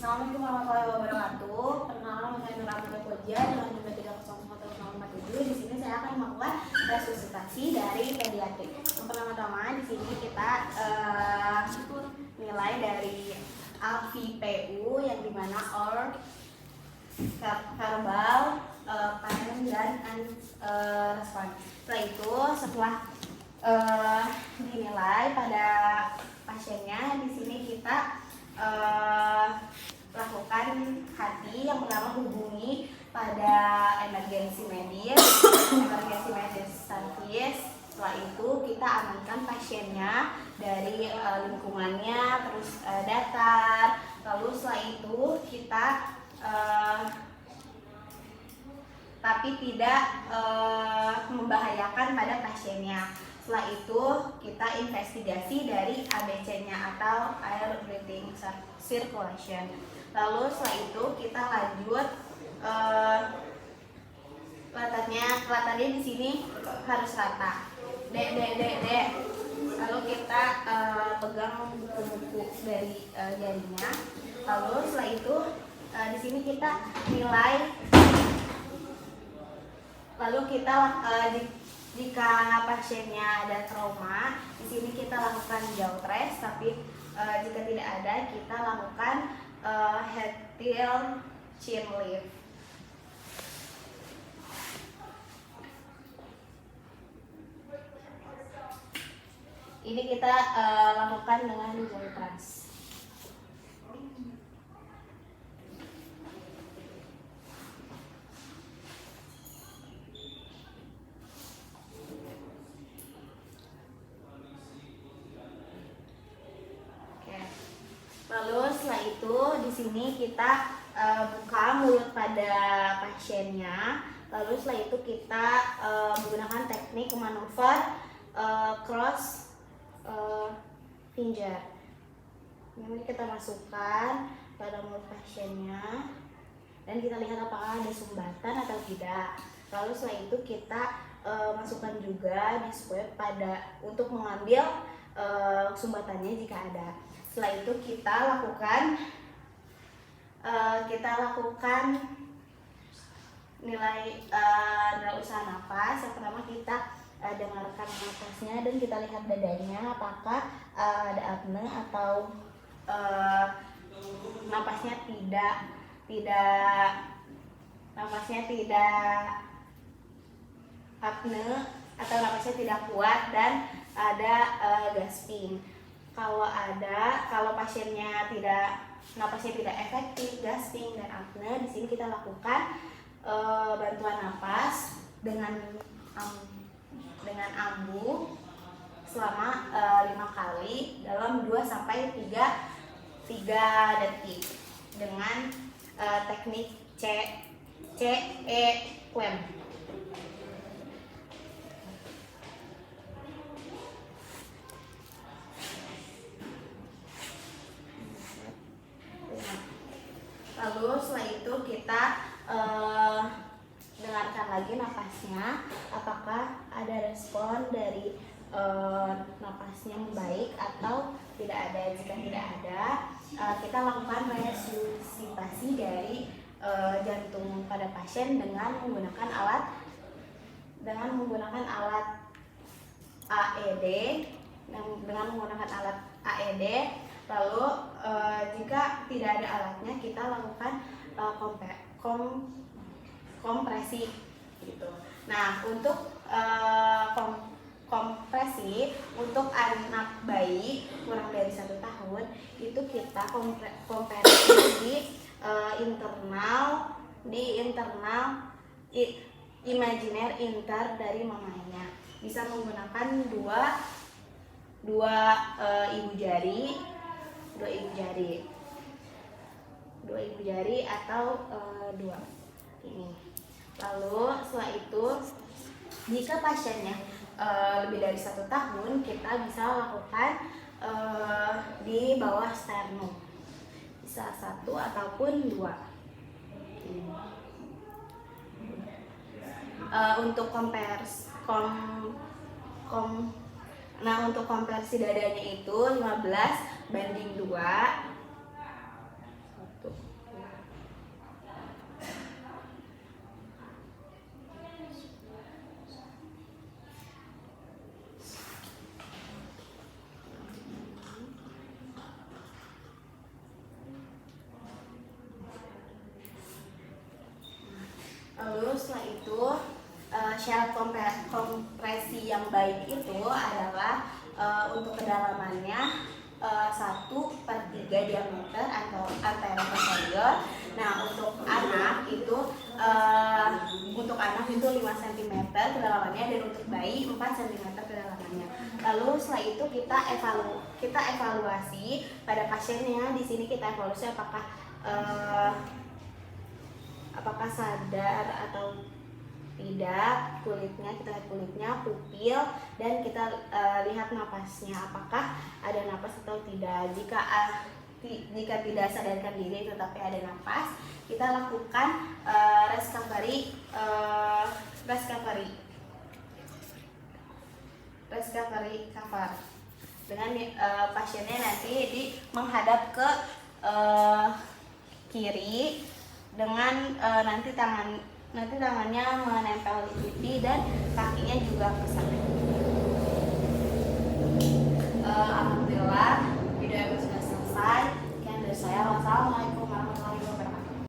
Assalamualaikum warahmatullahi wabarakatuh. Perkenalkan saya Nur Amelia Koja dengan jumlah 30147. Di sini saya akan melakukan resusitasi dari pediatrik. Yang pertama-tama di sini kita nilai dari AVPU yang dimana or verbal, pain dan respon. Setelah itu dinilai pada pasiennya, di sini kita lakukan hati. Yang pertama hubungi pada emergency medis service. Setelah itu kita amankan pasiennya dari lingkungannya, terus datar. Lalu setelah itu kita tapi tidak membahayakan pada pasiennya. Setelah itu kita investigasi dari ABC-nya atau air breathing circulation. Lalu setelah itu kita lanjut latarnya di sini harus rata. D. Lalu kita pegang buku-buku dari jarinya. Lalu setelah itu di sini kita nilai. Lalu kita jika pasiennya ada trauma, di sini kita lakukan jaw trace. Tapi jika tidak ada, kita lakukan head tilt chin lift. Ini kita lakukan dengan jaw trace. Lalu setelah itu di sini kita buka mulut pada pasiennya. Lalu setelah itu kita menggunakan teknik manuver cross finger. Ini kita masukkan pada mulut pasiennya dan kita lihat apakah ada sumbatan atau tidak. Lalu setelah itu kita masukkan juga di swab untuk mengambil sumbatannya jika ada. Setelah itu kita lakukan nilai usaha nafas. Yang pertama kita dengarkan nafasnya dan kita lihat dadanya apakah ada apne atau nafasnya tidak apne atau nafasnya tidak kuat dan ada gasping. Kalau pasiennya nafasnya tidak efektif, gasping dan apne, di sini kita lakukan bantuan napas dengan ambu selama 5 kali dalam 2-3 detik dengan teknik CE-QM. Lalu setelah itu kita dengarkan lagi napasnya, apakah ada respon dari napasnya membaik atau tidak ada. Jika tidak ada, kita lakukan resusitasi dari jantung pada pasien dengan menggunakan alat AED. Lalu jika tidak ada alatnya, kita lakukan kompresi gitu. Nah, untuk kompresi untuk anak bayi kurang dari 1 tahun itu kita kompresi di internal imajiner inter dari mamanya. Bisa menggunakan dua ibu jari atau dua ini. Lalu setelah itu jika pasiennya lebih dari 1 tahun, kita bisa lakukan di bawah sternum, bisa 1 ataupun 2. Untuk untuk konversi dadanya itu 15:2. Lalu setelah itu syarat kompresi yang baik itu adalah untuk kedalamannya 1/3 diameter atau anterior posterior. Nah, untuk anak itu 5 cm kedalamannya, dan untuk bayi 4 cm kedalamannya. Lalu setelah itu kita evaluasi pada pasiennya. Di sini kita evaluasi apakah sadar atau tidak kulitnya. Kita lihat kulitnya, pupil, dan kita lihat napasnya, apakah ada napas atau tidak. Jika tidak sadarkan diri tetapi ada napas, kita lakukan recovery cover dengan pasiennya nanti menghadap ke kiri dengan nanti tangannya menempel di pipi dan kakinya juga ke sana.